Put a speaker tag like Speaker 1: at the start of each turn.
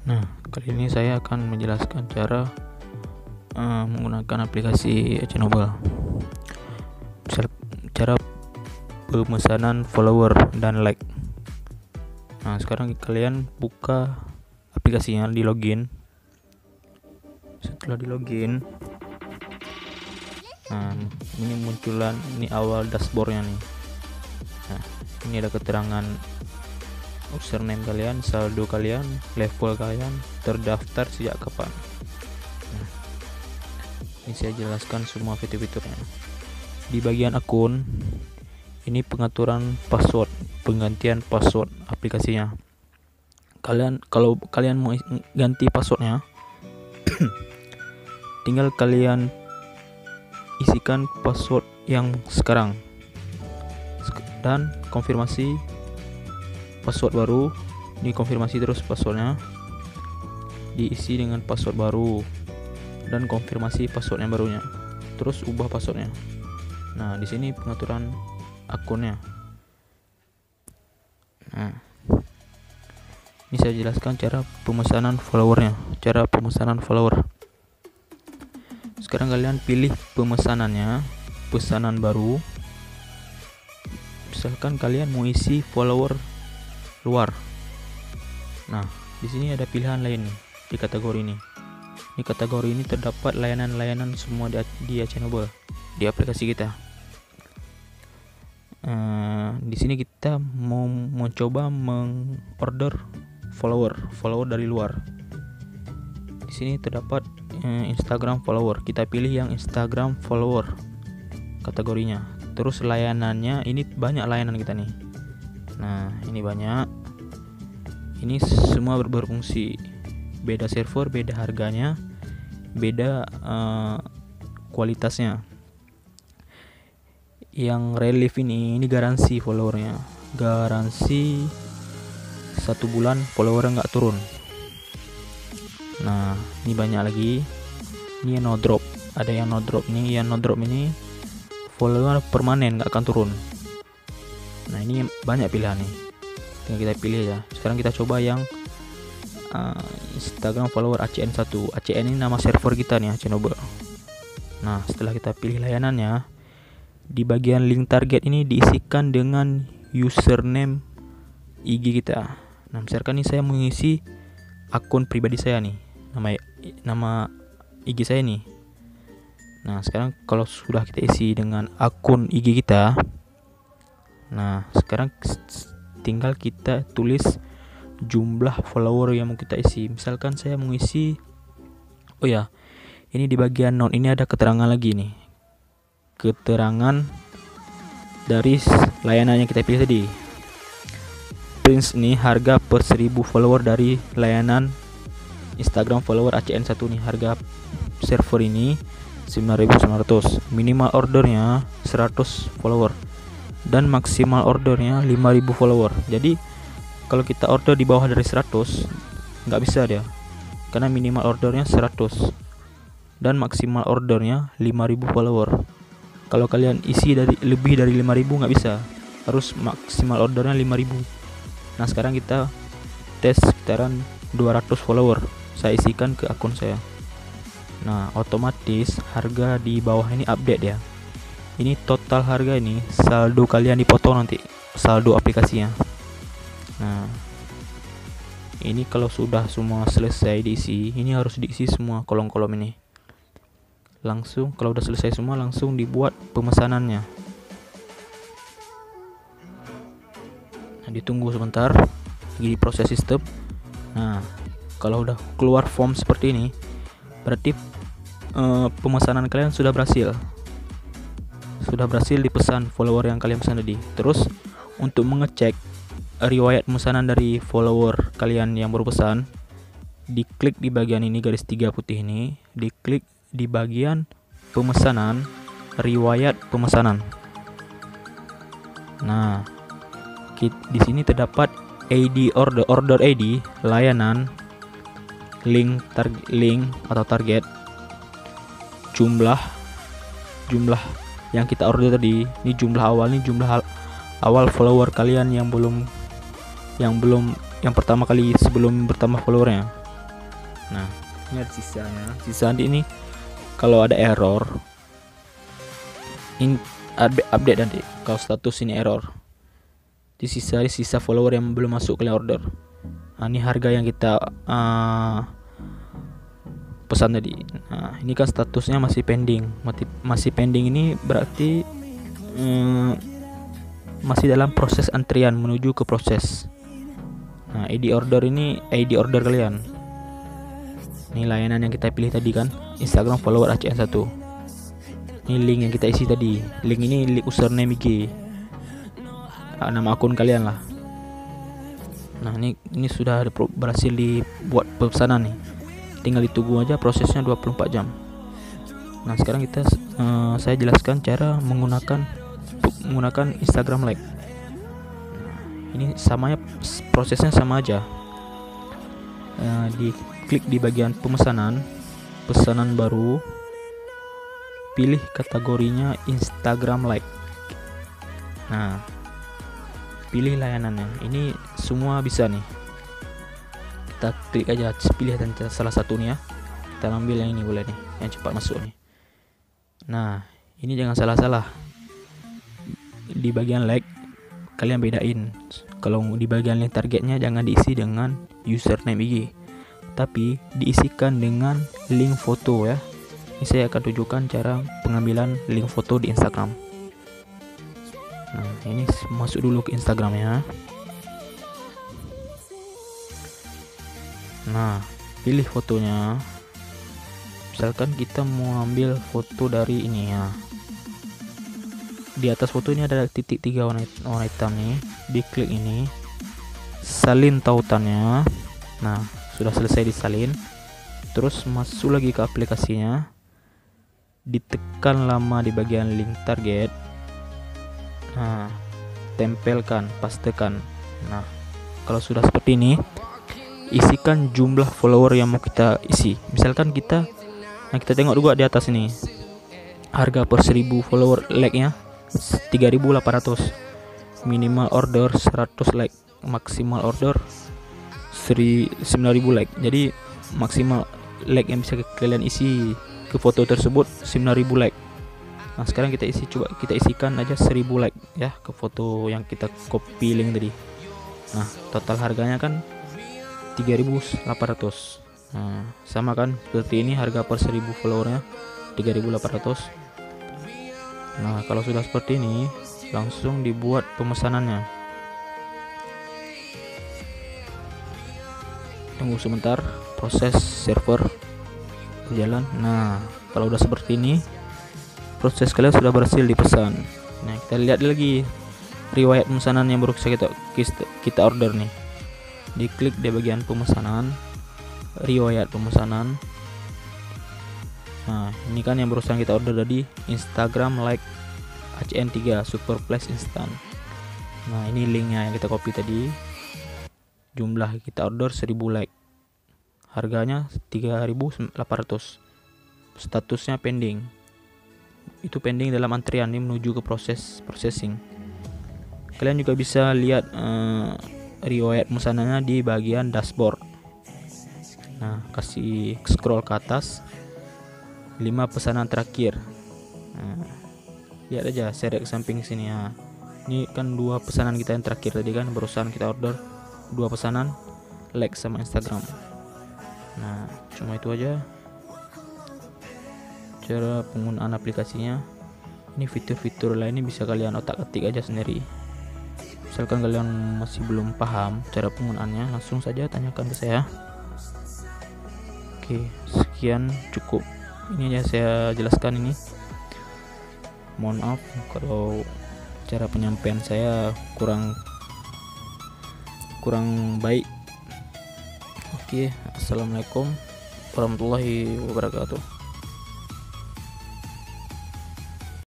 Speaker 1: Nah, kali ini saya akan menjelaskan cara menggunakan aplikasi Cenobel. Misal cara pemesanan follower dan like. Nah, sekarang kalian buka aplikasinya, di login. Setelah di login, nah ini munculan, ini awal dashboardnya nih. Nah, ini ada keterangan username kalian, saldo kalian, level kalian, terdaftar sejak kapan. Nah, ini saya jelaskan semua fitur-fiturnya. Di bagian akun, ini pengaturan password, penggantian password aplikasinya. Kalau kalian mau ganti passwordnya, tinggal kalian isikan password yang sekarang dan konfirmasi password baru. Dikonfirmasi terus passwordnya, diisi dengan password baru dan konfirmasi password yang barunya, terus ubah passwordnya. Nah, di sini pengaturan akunnya. Nah, ini saya jelaskan cara pemesanan followernya. Cara pemesanan follower. Sekarang kalian pilih pemesanannya, pesanan baru. Misalkan kalian mau isi follower luar. Nah, di sini ada pilihan lain nih di kategori ini. Di kategori ini terdapat layanan-layanan semua di Cenobel, di aplikasi kita. Di sini kita mau mencoba mengorder follower dari luar. Di sini terdapat Instagram follower. Kita pilih yang Instagram follower kategorinya. Terus layanannya, ini banyak layanan kita nih. Nah, ini banyak. Ini semua berfungsi. Beda server, beda harganya, beda kualitasnya. Yang relief ini garansi followernya. Garansi 1 bulan follower nggak turun. Nah, ini banyak lagi. Ini yang no drop. Ada yang no drop nih. Yang no drop ini follower permanen, nggak akan turun. Nah, ini banyak pilihan nih. Tinggal kita pilih ya. Sekarang kita coba yang Instagram follower ACN1. ACN ini nama server kita nih, Cenobel. Nah, setelah kita pilih layanannya, di bagian link target ini diisikan dengan username IG kita. Nah, misalkan ini saya mengisi akun pribadi saya nih, nama IG saya nih. Nah, sekarang kalau sudah kita isi dengan akun IG kita, nah sekarang tinggal kita tulis jumlah follower yang mau kita isi. Misalkan saya mengisi, oh ya, ini di bagian note ini ada keterangan lagi nih, keterangan dari layanan yang kita pilih tadi. Prince nih, harga per 1000 follower dari layanan Instagram follower ACN1 nih, harga server ini 9.900. Minimal ordernya 100 follower dan maksimal ordernya 5.000 follower. Jadi kalau kita order di bawah dari 100 nggak bisa dia, karena minimal ordernya 100 dan maksimal ordernya 5.000 follower. Kalau kalian isi lebih dari 5.000 nggak bisa, harus maksimal ordernya 5.000. Nah, sekarang kita tes sekitaran 200 follower. Saya isikan ke akun saya. Nah, otomatis harga di bawah ini update ya. Ini total harga, ini saldo kalian dipotong nanti, saldo aplikasinya. Nah, ini kalau sudah semua selesai diisi, ini harus diisi semua kolom-kolom ini. Langsung kalau udah selesai semua, langsung dibuat pemesanannya. Nah, ditunggu sebentar, lagi diproses sistem. Nah, kalau udah keluar form seperti ini, berarti pemesanan kalian sudah berhasil. Sudah berhasil dipesan follower yang kalian pesan tadi. Terus untuk mengecek riwayat pemesanan dari follower kalian yang baru pesan, diklik di bagian ini, garis 3 putih ini, diklik di bagian pemesanan, riwayat pemesanan. Nah, di sini terdapat ID order ID, layanan, link atau target, jumlah yang kita order tadi, ini jumlah awal, ini jumlah awal follower kalian yang pertama kali sebelum bertambah followernya. Nah, ini ada sisanya. Sisa ini kalau ada error update nanti. Kalau status ini error, di sisa follower yang belum masuk ke order. Nah, ini harga yang kita pesan tadi. Nah, ini kan statusnya masih pending. Masih pending ini berarti masih dalam proses antrian menuju ke proses. Nah, ID order kalian. Ini layanan yang kita pilih tadi kan, Instagram follower ACN1. Ini link yang kita isi tadi. Link ini link username IG. Nama akun kalian lah. Nah, ini sudah berhasil dibuat pesanan nih. Tinggal ditunggu aja, prosesnya 24 jam. Nah, sekarang saya jelaskan cara menggunakan Instagram Like. Ini prosesnya sama aja. Diklik di bagian pesanan baru, pilih kategorinya Instagram Like. Nah, pilih layanannya. Ini semua bisa nih. Kita klik aja, pilih salah satu nih ya. Kita ambil yang ini boleh nih, yang cepat masuk nih. Nah, ini jangan salah-salah. Di bagian like kalian bedain. Kalau di bagian link targetnya jangan diisi dengan username IG, tapi diisikan dengan link foto ya. Ini saya akan tunjukkan cara pengambilan link foto di Instagram. Nah, ini masuk dulu ke Instagramnya. Nah, pilih fotonya. Misalkan kita mau ambil foto dari ini ya. Di atas foto ini ada titik 3 warna hitam nih. Diklik ini, salin tautannya. Nah, sudah selesai disalin. Terus masuk lagi ke aplikasinya. Ditekan lama di bagian link target. Nah, tempelkan, pastekan. Nah, kalau sudah seperti ini, isikan jumlah follower yang mau kita isi. Misalkan kita tengok juga di atas ini, harga per 1000 follower like-nya 3.800, minimal order 100 like, maksimal order 9.000 like. Jadi maksimal like yang bisa kalian isi ke foto tersebut 9.000 like. Nah, sekarang kita isikan aja 1.000 like ya ke foto yang kita copy link tadi. Nah, total harganya kan 3.800. Nah, sama kan seperti ini, harga per 1000 followernya 3.800. Nah, kalau sudah seperti ini, langsung dibuat pemesanannya. Tunggu sebentar, proses server berjalan. Nah, kalau udah seperti ini, proses kalian sudah berhasil dipesan. Nah, kita lihat lagi riwayat pemesanan yang baru kita order nih. Diklik di bagian pemesanan, riwayat pemesanan. Nah, ini kan yang barusan kita order tadi, Instagram Like ACN3 Super Flash Instant. Nah, ini linknya yang kita copy tadi. Jumlah kita order 1000 like. Harganya 3.800. Statusnya pending. Itu pending dalam antrian ini menuju ke processing. Kalian juga bisa lihat riwayat pemesanannya di bagian dashboard. Nah, kasih scroll ke atas, 5 pesanan terakhir. Nah, lihat aja, share ke samping sini ya. Ini kan 2 pesanan kita yang terakhir tadi kan, barusan kita order 2 pesanan, like sama Instagram. Nah, cuma itu aja cara penggunaan aplikasinya. Ini fitur-fitur lainnya bisa kalian otak-atik aja sendiri. Misalkan kalian masih belum paham cara penggunaannya, langsung saja tanyakan ke saya. Oke, sekian cukup. Ini aja saya jelaskan ini. Mohon maaf kalau cara penyampaian saya kurang baik. Oke, assalamualaikum warahmatullahi wabarakatuh.